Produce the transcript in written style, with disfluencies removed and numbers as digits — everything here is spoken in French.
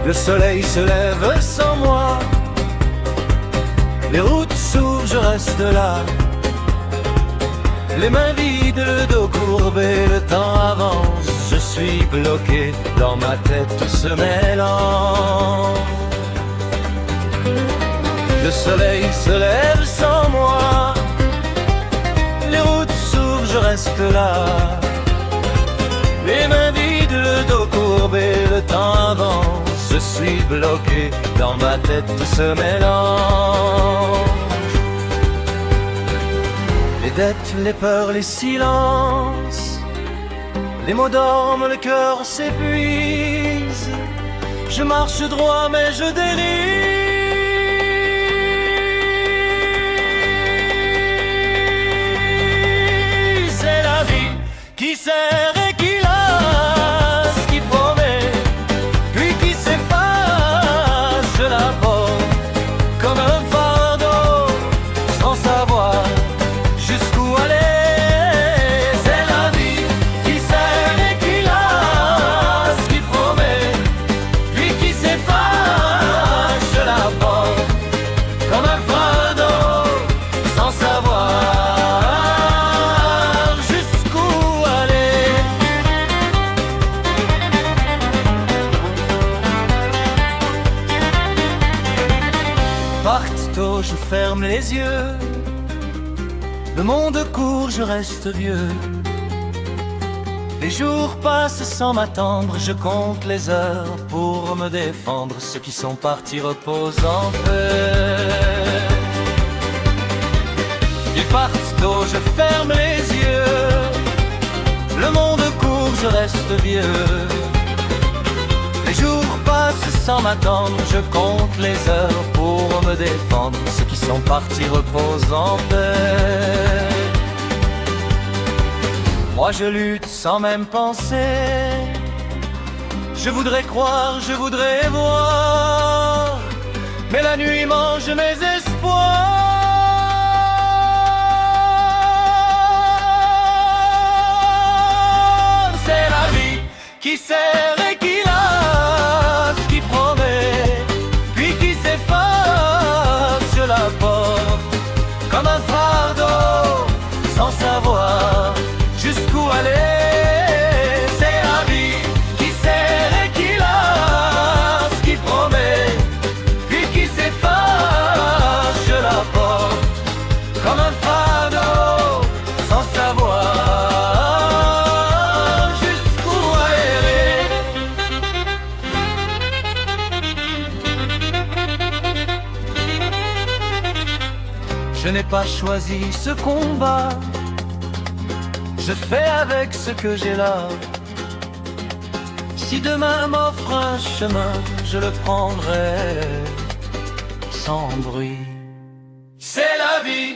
Le soleil se lève sans moi, les routes s'ouvrent, je reste là, les mains vides, le dos courbé, le temps avance, je suis bloqué, dans ma tête tout se mélange. Le soleil se lève sans moi, les routes s'ouvrent, je reste là, les mains vides, le dos courbé, le temps avance, je suis bloqué, dans ma tête tout se mélange. Les dettes, les peurs, les silences, les mots dorment, le cœur s'épuise. Je marche droit mais je dérive. C'est la vie qui serre et qui lasse, qui promet, puis qui s'efface. Je la porte comme un fardeau, sans savoir jusqu'où aller. C'est la vie qui serre et qui lasse, qui promet, puis qui s'efface. Je la porte comme un fardeau, sans savoir jusqu'où aller. Partent tôt, je ferme les yeux. Le monde court, je reste vieux. Les jours passent sans m'attendre, je compte les heures pour me défendre. Ceux qui sont partis reposent en paix. Ils partent tôt, je ferme les yeux. Le monde court, je reste vieux. Les jours passent sans m'attendre, je compte les heures pour me défendre. Ceux qui sont partis reposent en paix. Moi je lutte sans même penser. Je voudrais croire, je voudrais voir, mais la nuit mange mes espoirs. C'est la vie qui serre et qui lasse, qui promet, puis qui s'efface. Je la porte comme un fardeau, sans savoir jusqu'où aller. C'est la vie qui serre et qui lasse, qui promet, puis qui s'efface. Je la porte comme un fardeau, sans savoir jusqu'où aller. Je n'ai pas choisi ce combat, je fais avec ce que j'ai là. Si demain m'offre un chemin, je le prendrai sans bruit. C'est la vie